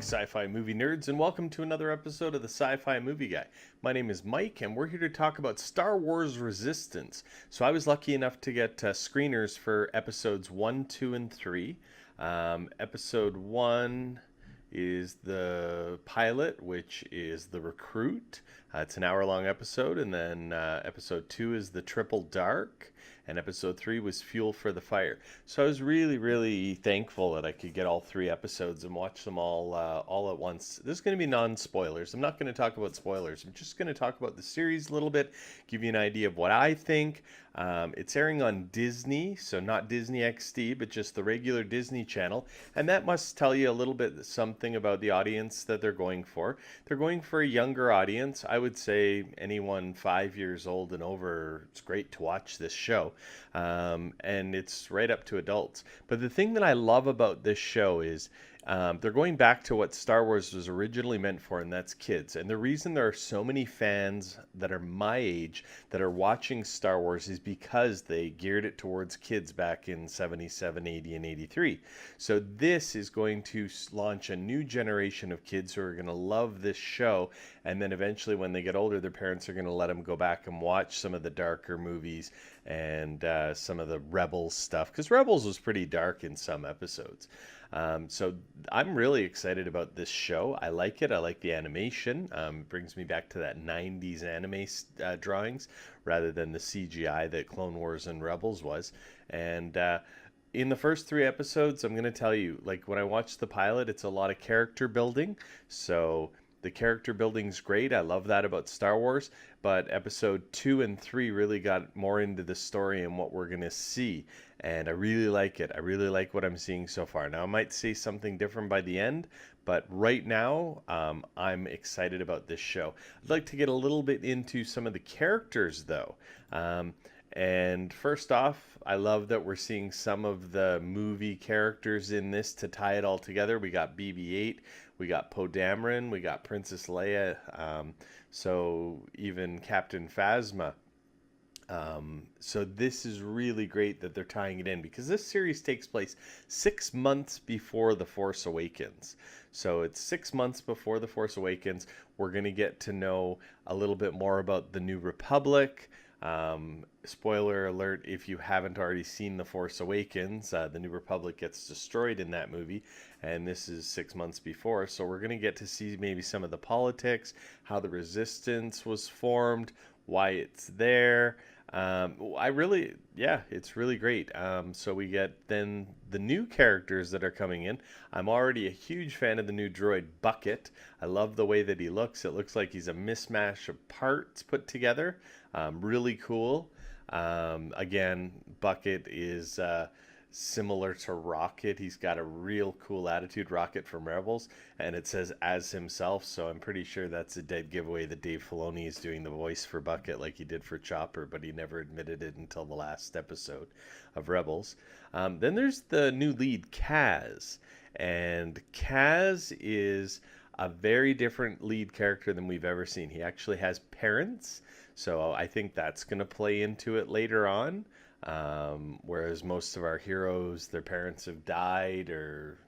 Sci-Fi movie nerds, and welcome to another episode of the Sci-Fi Movie Guy. My name is Mike, and we're here to talk about Star Wars Resistance. So I was lucky enough to get screeners for episodes 1, 2, and 3. Episode 1 is the pilot, which is the recruit. It's an hour-long episode, and then episode 2 is the Triple Dark, and episode 3 was Fuel for the Fire. So I was really thankful that I could get all 3 episodes and watch them all at once. This is going to be non-spoilers. I'm not going to talk about spoilers. I'm just going to talk about the series a little bit, give you an idea of what I think. It's airing on Disney, so not Disney XD, but just the regular Disney Channel, and that must tell you a little bit something about the audience that they're going for. They're going for a younger audience. I would say anyone 5 years old and over, it's great to watch this show, and it's right up to adults. But the thing that I love about this show is they're going back to what Star Wars was originally meant for, and that's kids. And the reason there are so many fans that are my age that are watching Star Wars is because they geared it towards kids back in 77, 80, and 83. So this is going to launch a new generation of kids who are going to love this show, and then eventually when they get older, their parents are going to let them go back and watch some of the darker movies and some of the Rebels stuff, because Rebels was pretty dark in some episodes. So I'm really excited about this show. I like it. I like the animation. It brings me back to that 90s anime drawings rather than the CGI that Clone Wars and Rebels was. And in the first 3 episodes, I'm going to tell you, like when I watched the pilot, it's a lot of character building. So the character building's great. I love that about Star Wars. But episode 2 and 3 really got more into the story and what we're going to see. And I really like it. I really like what I'm seeing so far. Now, I might say something different by the end, but right now, I'm excited about this show. I'd like to get a little bit into some of the characters, though. And first off, I love that we're seeing some of the movie characters in this to tie it all together. We got BB-8, we got Poe Dameron, we got Princess Leia, so even Captain Phasma. So this is really great that they're tying it in, because this series takes place 6 months before The Force Awakens. So it's 6 months before The Force Awakens. We're going to get to know a little bit more about the New Republic. Spoiler alert, if you haven't already seen The Force Awakens, the New Republic gets destroyed in that movie, and this is 6 months before. So we're going to get to see maybe some of the politics, how the Resistance was formed, why it's there. It's really great. So we get then the new characters that are coming in. I'm already a huge fan of the new droid Bucket. I love the way that he looks. It looks like he's a mismatch of parts put together. Really cool. Again, Bucket is similar to Rocket. He's got a real cool attitude, Rocket from Rebels, and it says as himself, so I'm pretty sure that's a dead giveaway that Dave Filoni is doing the voice for Bucket like he did for Chopper, but he never admitted it until the last episode of Rebels. Then there's the new lead, Kaz, and Kaz is a very different lead character than we've ever seen. He actually has parents, so I think that's going to play into it later on. Whereas most of our heroes, their parents have died, or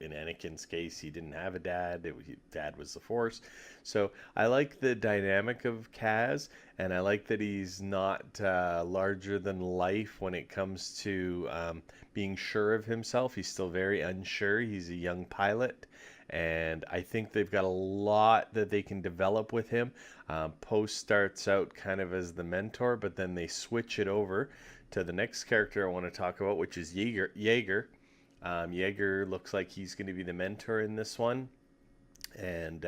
in Anakin's case, he didn't have a dad. Dad was the Force. So I like the dynamic of Kaz, and I like that he's not larger than life when it comes to being sure of himself. He's still very unsure. He's a young pilot, and I think they've got a lot that they can develop with him. Poe starts out kind of as the mentor, but then they switch it over to the next character I want to talk about, which is Yeager. Yeager looks like he's going to be the mentor in this one, and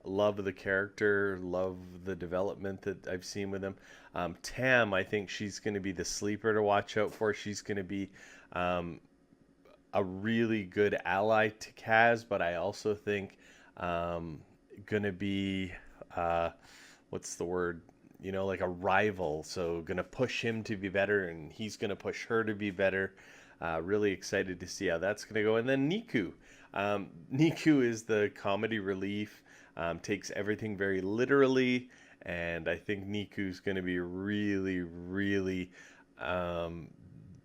love the character, love the development that I've seen with him. Tam, I think she's going to be the sleeper to watch out for. She's going to be a really good ally to Kaz, but I also think going to be what's the word? You know, like a rival. So going to push him to be better, and he's going to push her to be better. Really excited to see how that's going to go. And then Niku. Niku is the comedy relief, takes everything very literally, and I think Niku's going to be really, really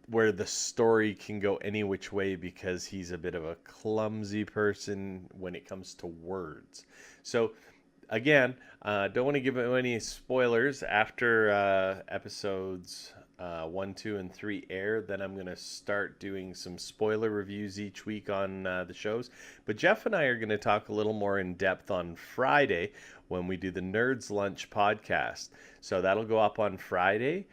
where the story can go any which way because he's a bit of a clumsy person when it comes to words. So, again, don't want to give any spoilers after episodes 1, 2, and 3 air. Then I'm going to start doing some spoiler reviews each week on the shows. But Jeff and I are going to talk a little more in depth on Friday when we do the Nerds Lunch podcast. So that'll go up on Friday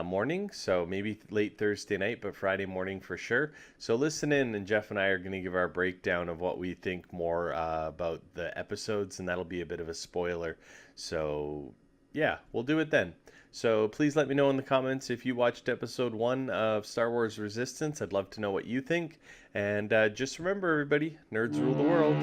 morning, so maybe late Thursday night, but Friday morning for sure. So listen in, and Jeff and I are going to give our breakdown of what we think more about the episodes, and that'll be a bit of a spoiler. So yeah, we'll do it then. So please let me know in the comments if you watched episode 1 of Star Wars Resistance. I'd love to know what you think. And just remember, everybody, nerds rule the world.